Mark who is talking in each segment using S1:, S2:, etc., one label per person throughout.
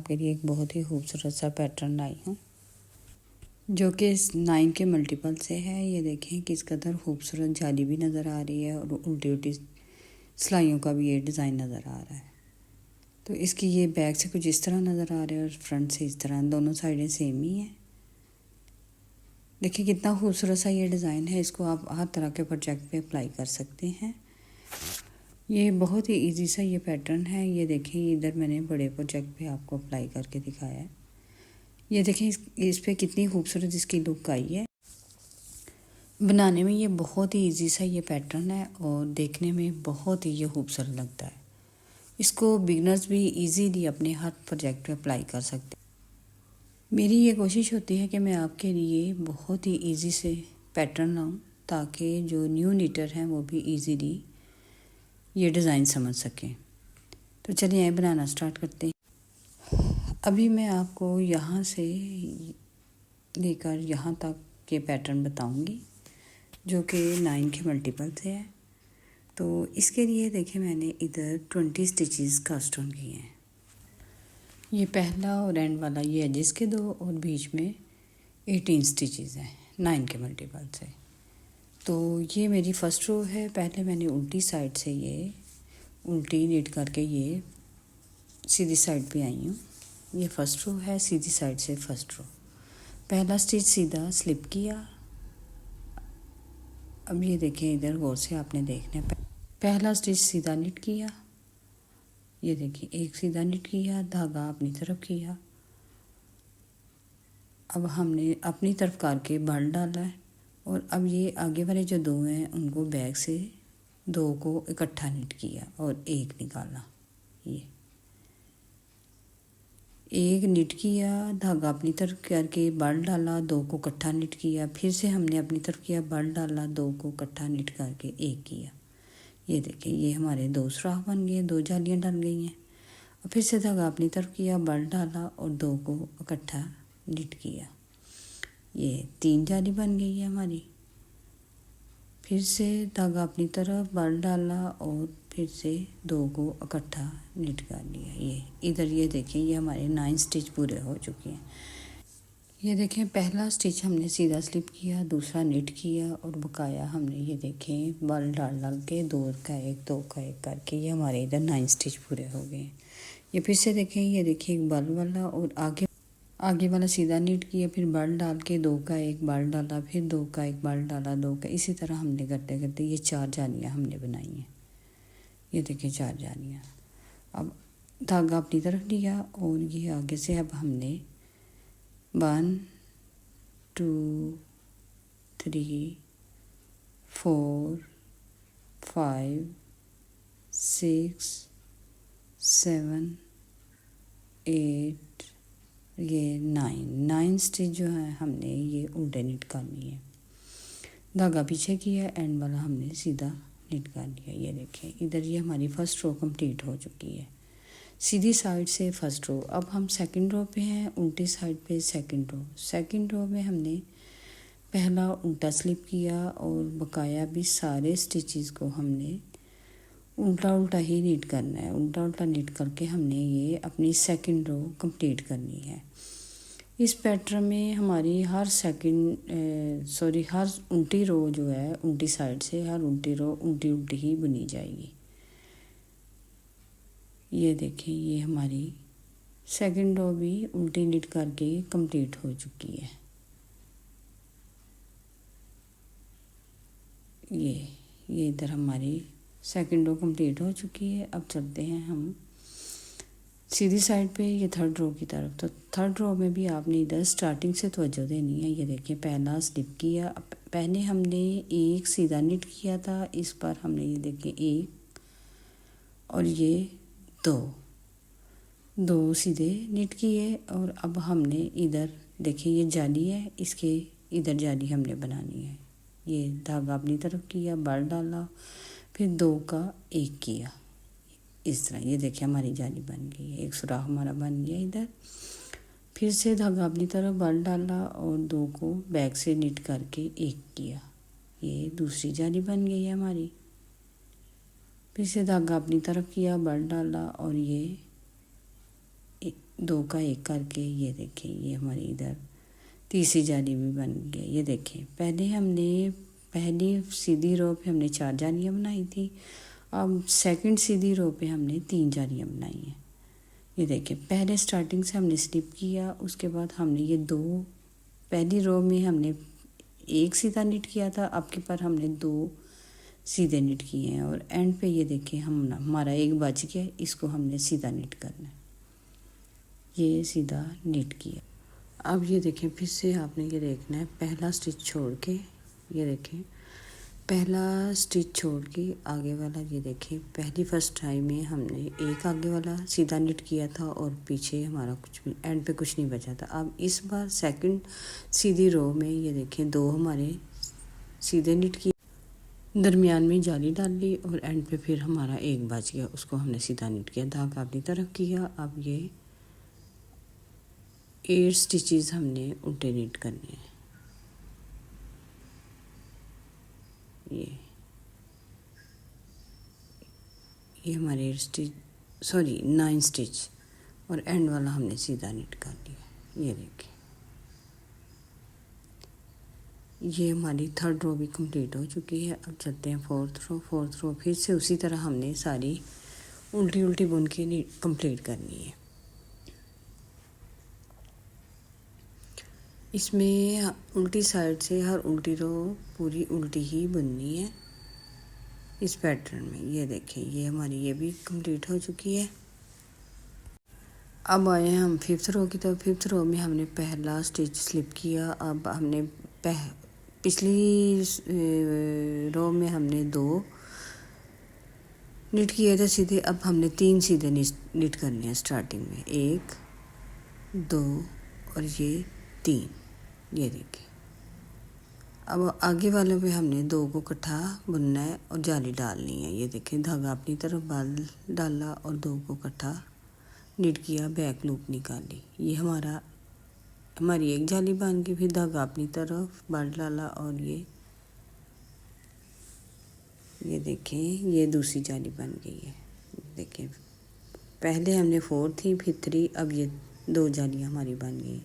S1: आपके लिए एक बहुत ही खूबसूरत सा पैटर्न लाई हूँ जो कि 9 के मल्टीपल से है। ये देखें किस कदर खूबसूरत जाली भी नज़र आ रही है और उल्टी उल्टी सिलाइयों का भी ये डिज़ाइन नज़र आ रहा है। तो इसकी ये बैक से कुछ इस तरह नज़र आ रहा है और फ्रंट से इस तरह, दोनों साइडें सेम ही हैं। देखिए कितना खूबसूरत सा ये डिज़ाइन है। इसको आप हर तरह के प्रोजेक्ट पे अप्लाई कर सकते हैं। ये बहुत ही इजी सा ये पैटर्न है। ये देखें इधर मैंने बड़े प्रोजेक्ट पे आपको अप्लाई करके दिखाया है। ये देखें इस पे कितनी खूबसूरत इसकी लुक आई है। बनाने में ये बहुत ही इजी सा ये पैटर्न है और देखने में बहुत ही ये खूबसूरत लगता है। इसको बिगनर्स भी इजीली अपने हर प्रोजेक्ट पे अप्लाई कर सकते हैं। मेरी ये कोशिश होती है कि मैं आपके लिए बहुत ही इजी से पैटर्न लाऊं ताकि जो न्यू नीटर हैं वो भी इजीली ये डिज़ाइन समझ सकें। तो चलिए आइए बनाना स्टार्ट करते हैं। अभी मैं आपको यहाँ से लेकर यहाँ तक के पैटर्न बताऊंगी जो कि 9 के मल्टीपल से है। तो इसके लिए देखिए मैंने इधर 20 स्टिचेस कास्ट ऑन किए हैं। ये पहला और एंड वाला ये एजेस के 2 और बीच में 18 स्टिचेस हैं 9 के मल्टीपल से। तो ये मेरी फर्स्ट रो है। पहले मैंने उल्टी साइड से ये उल्टी नीट करके ये सीधी साइड पे आई हूँ। ये फर्स्ट रो है, सीधी साइड से फर्स्ट रो। पहला स्टिच सीधा स्लिप किया। अब ये देखिए इधर गौर से आपने देखना है। पहला स्टिच सीधा निट किया, ये देखिए एक सीधा निट किया, धागा अपनी तरफ किया। अब हमने अपनी तरफ करके बल डाला है और अब ये आगे वाले जो 2 हैं उनको बैक से 2 को इकट्ठा निट किया और एक निकाला। ये एक निट किया, धागा अपनी तरफ करके बल डाला, 2 को इकट्ठा निट किया। फिर से हमने अपनी तरफ किया, बल डाला, 2 को इकट्ठा निट करके एक किया। ये देखिए ये हमारे 2 सुराख बन गए, 2 जालियाँ डल गई हैं। और फिर से धागा अपनी तरफ किया, बल डाला और 2 को इकट्ठा निट किया। ये 3 जाली बन गई है हमारी। फिर से धागा अपनी तरफ, बल डाला और फिर से 2 को इकट्ठा निट कर लिया। ये इधर ये देखिए ये हमारे 9 स्टिच पूरे हो चुके हैं। ये देखें पहला स्टिच हमने सीधा स्लिप किया, दूसरा निट किया और बकाया हमने ये देखें बल डाल के 2 का 1 2 का 1 करके ये हमारे इधर 9 स्टिच पूरे हो गए। ये फिर से देखें, ये देखिए एक बल वाला और आगे वाला सीधा निट किया, फिर बल डाल के 2 का 1 बल डाला, फिर 2 का 1 बल डाला, 2 का, इसी तरह हमने करते करते ये 4 जालियाँ हमने बनाई हैं। ये देखिए 4 जालियाँ। अब धागा अपनी तरफ लिया और ये आगे से अब हमने 1 2 3 4 5 6 7 8 ये 9 स्टिच जो है हमने ये उल्टे निट करनी है। धागा पीछे किया, एंड वाला हमने सीधा निट कर लिया। ये देखिए इधर ये हमारी फर्स्ट रो कंप्लीट हो चुकी है, सीधी साइड से फर्स्ट रो। अब हम सेकंड रो पे हैं, उल्टी साइड पे सेकंड रो। सेकंड रो में हमने पहला उल्टा स्लिप किया और बकाया भी सारे स्टिचेस को हमने उल्टा उल्टा ही नीट करना है। उल्टा उल्टा नीट करके हमने ये अपनी सेकंड रो कंप्लीट करनी है। इस पैटर्न में हमारी हर हर उल्टी रो जो है उल्टी साइड से हर उल्टी रो उल्टी उल्टी ही बुनी जाएगी। ये देखें ये हमारी सेकंड रो भी उल्टी नीट करके कंप्लीट हो चुकी है। ये इधर हमारी सेकंड रो कंप्लीट हो चुकी है। अब चलते हैं हम सीधी साइड पे ये थर्ड रो की तरफ। तो थर्ड रो में भी आपने इधर स्टार्टिंग से तवज्जो देनी है। ये देखिए पहला स्लिप किया, पहले हमने एक सीधा निट किया था, इस पर हमने ये देखिए 1 और ये 2 सीधे निट किए। और अब हमने इधर देखिए ये जाली है, इसके इधर जाली हमने बनानी है। ये धागा अपनी तरफ किया, बल डाला, फिर 2 का 1 किया, इस तरह। ये देखिए हमारी जाली बन गई है, एक सुराख हमारा बन गया इधर। फिर से धागा अपनी तरफ, बल डाला और 2 को बैक से निट करके 1 किया। ये दूसरी जाली बन गई है हमारी। फिर से धागा अपनी तरफ किया, बल डाला और ये 2 का 1 करके ये देखें ये हमारी इधर तीसरी जाली भी बन गई। ये देखें पहले हमने पहली सीधी रो पे हमने 4 जालियाँ बनाई थी, अब सेकंड सीधी रो पे हमने 3 जालियाँ बनाई हैं। ये देखें पहले स्टार्टिंग से हमने स्लिप किया, उसके बाद हमने ये 2 पहली रो में हमने 1 सीधा निट किया था, अब के पर हमने 2 सीधे निट किए हैं और एंड पे ये देखें हमारा 1 बच गया, इसको हमने सीधा निट करना है। ये सीधा निट किया। अब ये देखें फिर से आपने ये देखना है पहला स्टिच छोड़ के, ये देखें पहला स्टिच छोड़ के आगे वाला, ये देखें पहली फर्स्ट टाइम में हमने 1 आगे वाला सीधा निट किया था और पीछे हमारा कुछ भी एंड पे कुछ नहीं बचा था। अब इस बार सेकंड सीधी रो में ये देखें 2 हमारे सीधे निट किए, दरमियान में जाली डाल ली और एंड पे फिर हमारा 1 बच गया, उसको हमने सीधा निट किया, धागा अपनी तरफ किया। अब ये 8 स्टिचेस हमने उल्टे निट करने हैं। ये हमारे 9 स्टिच और एंड वाला हमने सीधा निट कर लिया। ये देखिए ये हमारी 3rd रो भी कंप्लीट हो चुकी है। अब चलते हैं 4th रो फिर से उसी तरह हमने सारी उल्टी बुन के कंप्लीट करनी है। इसमें उल्टी साइड से हर उल्टी रो पूरी उल्टी ही बुननी है इस पैटर्न में। ये देखें ये हमारी ये भी कंप्लीट हो चुकी है। अब आए हैं हम 5th रो की तरफ। 5th रो में हमने पहला स्टिच स्लिप किया। अब हमने पिछली रो में हमने 2 निट किए थे सीधे, अब हमने 3 सीधे निट करने हैं स्टार्टिंग में, 1 2 और ये 3। ये देखिए अब आगे वाले पे हमने 2 को इकट्ठा बुनना है और जाली डालनी है। ये देखें धागा अपनी तरफ डाला और 2 को इकट्ठा निट किया, बैक लूप निकाली। ये हमारी 1 जाली बन गई, फिर धागा अपनी तरफ बाल डाला और ये देखें ये दूसरी जाली बन गई है। देखें पहले हमने 4 थी फिर 3, अब ये 2 जालियाँ हमारी बन गई।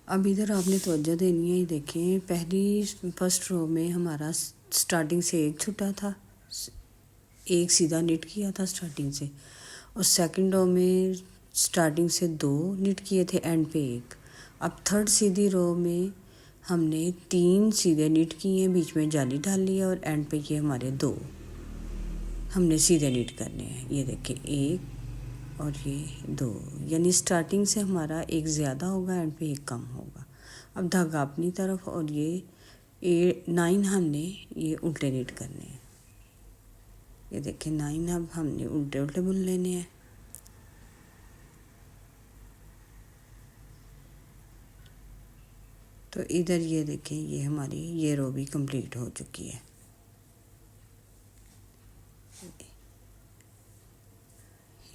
S1: अब इधर आपने तवज्जो देनी है। देखें फर्स्ट रो में हमारा स्टार्टिंग से 1 छूटा था, 1 सीधा निट किया था स्टार्टिंग से, और सेकंड रो में स्टार्टिंग से 2 निट किए थे एंड पे 1। अब 3rd सीधी रो में हमने 3 सीधे निट किए, बीच में जाली डाल लिया और एंड पे ये हमारे 2 हमने सीधे निट करने हैं। ये देखें 1 और ये 2, यानी स्टार्टिंग से हमारा 1 ज़्यादा होगा एंड पे 1 कम होगा। अब धागा अपनी तरफ और ये 9 हमने ये उल्टे निट करने हैं। ये देखें 9 अब हमने उल्टे बुन लेने हैं। तो इधर ये देखें ये हमारी ये रो भी कंप्लीट हो चुकी है।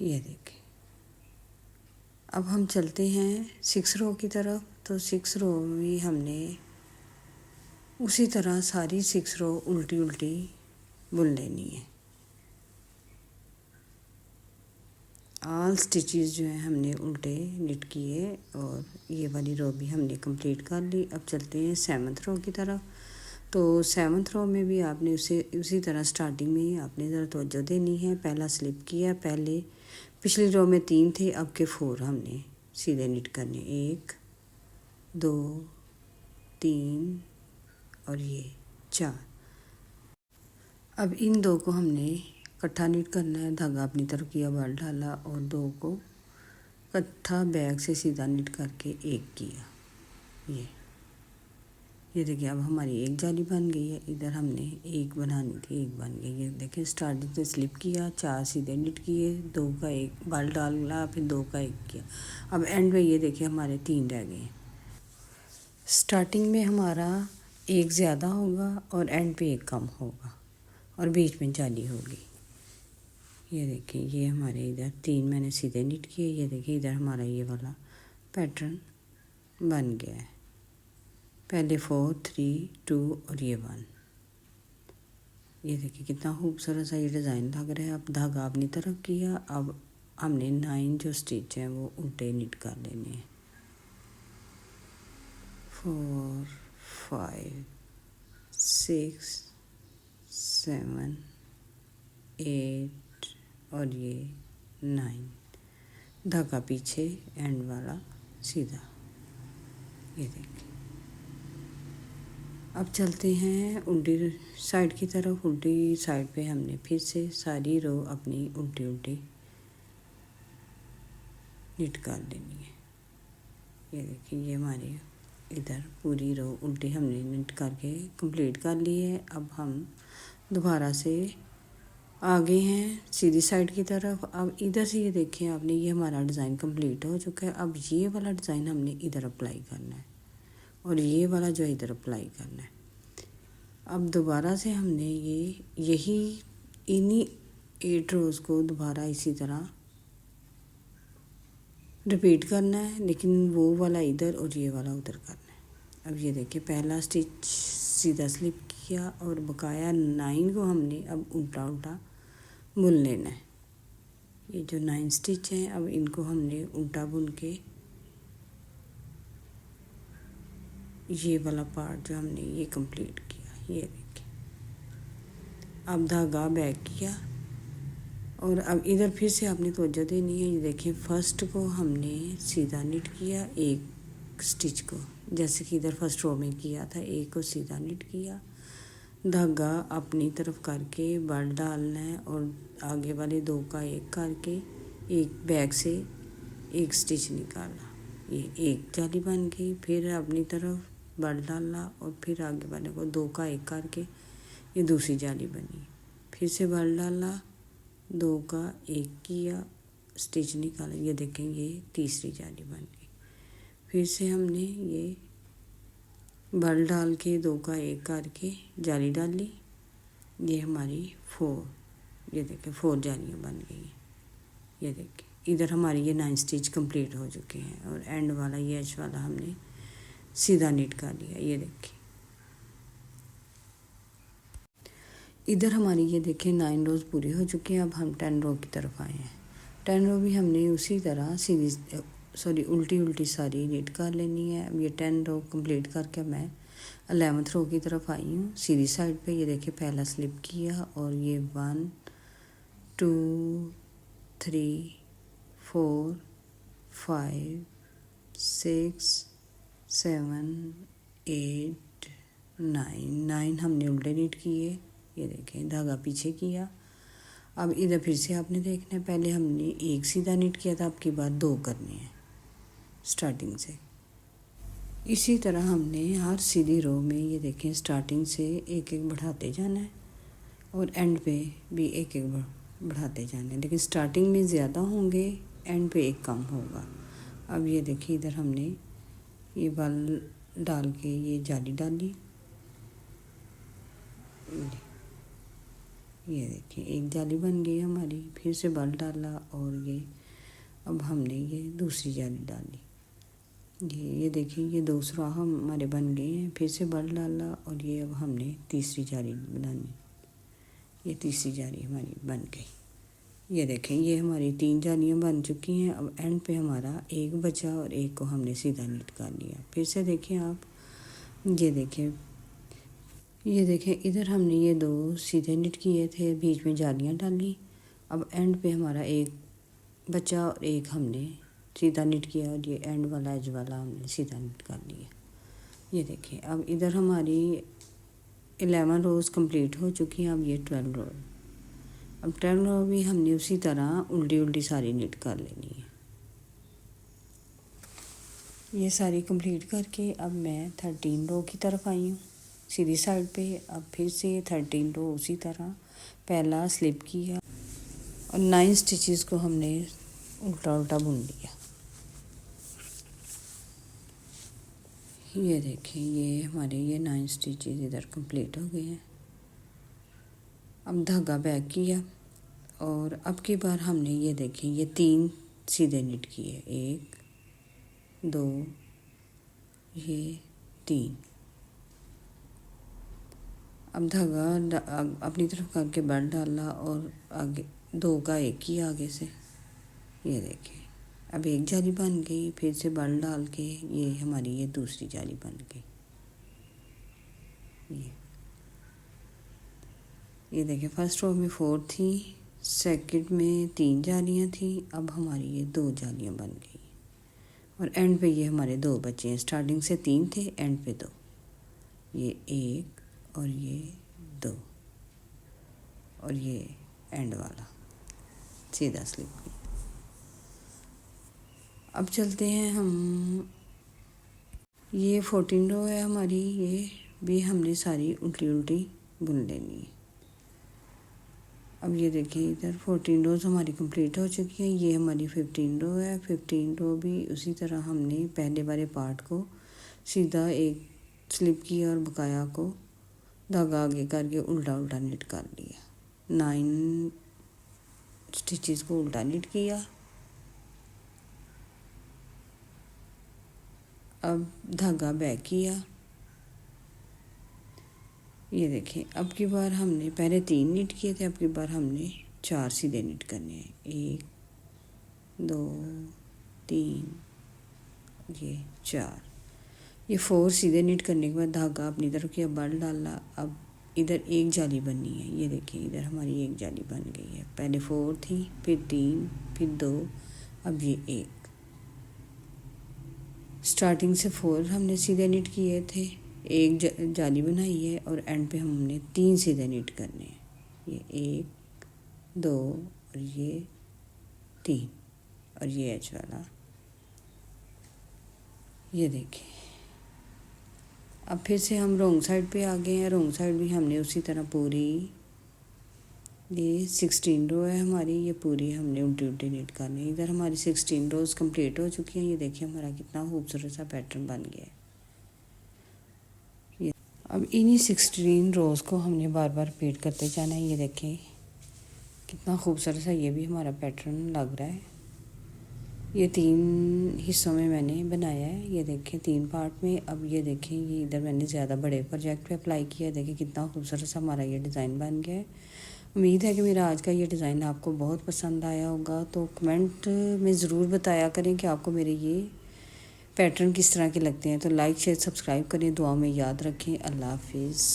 S1: ये देखें अब हम चलते हैं 6 रो की तरफ। तो 6 रो में हमने उसी तरह सारी 6 रो उल्टी बुन लेनी है। ऑल स्टिचेस जो हैं हमने उल्टे निट किए और ये वाली रो भी हमने कंप्लीट कर ली। अब चलते हैं 7th रो की तरफ। तो 7th रो में भी आपने उसी तरह स्टार्टिंग में आपने ज़रा तवज्जो देनी है। पहला स्लिप किया, पहले पिछली रो में 3 थे, अब के 4 हमने सीधे निट करने, 1 2 3 और ये 4। अब इन 2 को हमने इकट्ठा निट करना है। धागा अपनी तरफ किया, बाल डाला और 2 को इकट्ठा बैक से सीधा निट करके 1 किया। ये देखिए अब हमारी 1 जाली बन गई है। इधर हमने 1 बनानी थी, 1 बन गई। ये देखिए स्टार्टिंग से स्लिप किया, 4 सीधे निट किए, 2 का 1 बाल डाला, फिर 2 का 1 किया। अब एंड में ये देखिए हमारे 3 रह गए। स्टार्टिंग में हमारा 1 ज़्यादा होगा और एंड पे 1 कम होगा और बीच में जाली होगी। ये देखिए ये हमारे इधर 3 मैंने सीधे निट किए। ये देखिए इधर हमारा ये वाला पैटर्न बन गया है। पहले 4 3 2 और ये 1। ये देखिए कितना खूबसूरत सा ये डिज़ाइन लग रहा है। अब धागा अपनी तरफ किया, अब हमने 9 जो स्टिच हैं वो उल्टे निट कर लेने हैं। 4 5 6 7 8 और ये 9, धागा पीछे एंड वाला सीधा। ये देखिए। अब चलते हैं उल्टी साइड की तरफ। उल्टी साइड पे हमने फिर से सारी रो अपनी उल्टी उल्टी निट कर लेनी है। ये देखिए, ये हमारी इधर पूरी रो उल्टी हमने निट करके कंप्लीट कर ली है। अब हम दोबारा से आगे हैं सीधी साइड की तरफ। अब इधर से ये देखिए आपने, ये हमारा डिज़ाइन कंप्लीट हो चुका है। अब ये वाला डिज़ाइन हमने इधर अप्लाई करना है और ये वाला जो इधर अप्लाई करना है। अब दोबारा से हमने यही इन्हीं 8 रोज़ को दोबारा इसी तरह रिपीट करना है, लेकिन वो वाला इधर और ये वाला उधर करना है। अब ये देखिए, पहला स्टिच सीधा स्लिप किया और बकाया 9 को हमने अब उल्टा उल्टा बुन लेना है। ये जो 9 स्टिच हैं, अब इनको हमने उल्टा बुन के ये वाला पार्ट जो हमने ये कंप्लीट किया। ये देखिए, अब धागा बैक किया और अब इधर फिर से आपने तवज्जो देनी है। ये देखिए, फर्स्ट को हमने सीधा निट किया, एक स्टिच को जैसे कि इधर फर्स्ट रो में किया था, एक को सीधा निट किया, धागा अपनी तरफ करके बल डालना है और आगे वाले 2 का एक करके एक बैक से एक स्टिच निकाला। ये एक जाली बन गई। फिर अपनी तरफ बल डाला और फिर आगे वाले को 2 का एक करके ये दूसरी जाली बनी। फिर से बल डाला, 2 का एक किया, स्टिच निकाला। ये देखें, ये तीसरी जाली बन गई। फिर से हमने ये बल डाल के 2 का एक करके जाली डाली। ये हमारी 4, ये देखें 4 जालियाँ बन गई। ये देखिए, इधर हमारी ये 9 स्टिच कंप्लीट हो चुके हैं और एंड वाला ये एज वाला हमने सीधा निट कर लिया। ये देखिए, इधर हमारी ये देखिए 9 रोज़ पूरी हो चुकी हैं। अब हम 10 रो की तरफ आए हैं। 10 रो भी हमने उसी तरह सीधी उल्टी उल्टी सारी निट कर लेनी है। अब ये 10 रो कंप्लीट करके मैं 11th रो की तरफ आई हूँ सीधी साइड पे। ये देखिए, पहला स्लिप किया और ये 1 2 3 4 5 6 7 8 9 हमने उल्टे निट किए। ये देखें, धागा पीछे किया। अब इधर फिर से आपने देखना है, पहले हमने एक सीधा निट किया था, अब की बार 2 करने हैं स्टार्टिंग से। इसी तरह हमने हर सीधी रो में ये देखें स्टार्टिंग से एक एक बढ़ाते जाना है और एंड पे भी एक एक बढ़ाते जाना है, लेकिन स्टार्टिंग में ज़्यादा होंगे, एंड पे एक कम होगा। अब ये देखिए, इधर हमने ये बल डाल के ये जाली डाली। ये देखिए, एक जाली बन गई हमारी। फिर से बल डाला और ये अब हमने ये दूसरी जाली डाली। ये देखिए, ये दूसरा हमारे बन गए हैं। फिर से बल डाला और ये अब हमने तीसरी जाली बनानी। ये तीसरी जाली हमारी बन गई। ये देखें, ये हमारी 3 जालियाँ बन चुकी हैं। अब एंड पे हमारा एक बचा और एक को हमने सीधा निट कर लिया। फिर से देखें आप, ये देखें इधर हमने ये 2 सीधे निट किए थे, बीच में जालियाँ डाली। अब एंड पे हमारा एक बचा और एक हमने सीधा निट किया और ये एंड वाला एज वाला हमने सीधा निट कर लिया। ये देखिए, अब इधर हमारी 11 रोज़ कंप्लीट हो चुकी हैं। अब ये 12 रो। अब 12 रो भी हमने उसी तरह उल्टी उल्टी सारी निट कर लेनी है। ये सारी कंप्लीट करके अब मैं 13 रो की तरफ आई हूँ सीधी साइड पे। अब फिर से 13 रो उसी तरह पहला स्लिप किया और 9 स्टिचेस को हमने उल्टा उल्टा बुन लिया। ये देखें, ये हमारे ये 9 स्टिचेस इधर कंप्लीट हो गए हैं। अब धागा बैक किया और अब की बार हमने ये देखें, ये 3 सीधे निट किए, 1 2 ये 3। अब धागा अपनी तरफ करके बल डाला और आगे 2 का एक किया आगे से। ये देखिए अब एक जाली बन गई, फिर से बल डाल के ये हमारी ये दूसरी जाली बन गई। ये देखिए फर्स्ट रो में 4 थी, सेकंड में 3 जालियाँ थी, अब हमारी ये 2 जालियाँ बन गई और एंड पे ये हमारे 2 बचे हैं। स्टार्टिंग से 3 थे, एंड पे 2, ये 1 और ये 2 और ये एंड वाला सीधा स्लिप की। अब चलते हैं हम, ये 14 रो है हमारी, ये भी हमने सारी उल्टी उल्टी बुन लेनी है। अब ये देखिए इधर 14 रोज़ हमारी कंप्लीट हो चुकी हैं। ये हमारी 15 रो है। 15 रो भी उसी तरह हमने पहले वाले पार्ट को सीधा एक स्लिप की और बकाया को धागा आगे करके उल्टा उल्टा निट कर लिया। 9 स्टिचेस को उल्टा निट किया। अब धागा बैक किया। ये देखें अब की बार हमने पहले 3 निट किए थे, अब की बार हमने 4 सीधे निट करने हैं। 1 2 3 ये 4, ये 4 सीधे निट करने के बाद धागा अपनी तरफ किया, बल डाला। अब इधर एक जाली बननी है। ये देखिए इधर हमारी एक जाली बन गई है। पहले 4 थी, फिर 3, फिर 2, अब ये 1। स्टार्टिंग से 4 हमने सीधे निट किए थे, एक जाली बनाई है और एंड पे हमने 3 सीधे निट करने हैं। ये 1 2 और ये 3 और ये एच वाला। ये देखिए अब फिर से हम रोंग साइड पे आ गए हैं। रोंग साइड भी हमने उसी तरह पूरी, ये 16 रो है हमारी, ये पूरी हमने उल्टी उल्टी निट करनी है। इधर हमारी 16 रोज़ कंप्लीट हो चुकी हैं। ये देखिए हमारा कितना खूबसूरत सा पैटर्न बन गया है। ये अब इन्हीं 16 रोज़ को हमने बार बार रिपीट करते जाना है। ये देखें कितना खूबसूरत सा ये भी हमारा पैटर्न लग रहा है। ये 3 हिस्सों में मैंने बनाया है। ये देखें 3 पार्ट में। अब ये देखें ये इधर मैंने ज़्यादा बड़े प्रोजेक्ट पे अप्लाई किया। देखें कितना खूबसूरत सा हमारा ये डिज़ाइन बन गया है। उम्मीद है कि मेरा आज का ये डिज़ाइन आपको बहुत पसंद आया होगा। तो कमेंट में ज़रूर बताया करें कि आपको मेरे ये पैटर्न किस तरह के लगते हैं। तो लाइक शेयर सब्सक्राइब करें, दुआ में याद रखें। अल्लाह हाफिज़।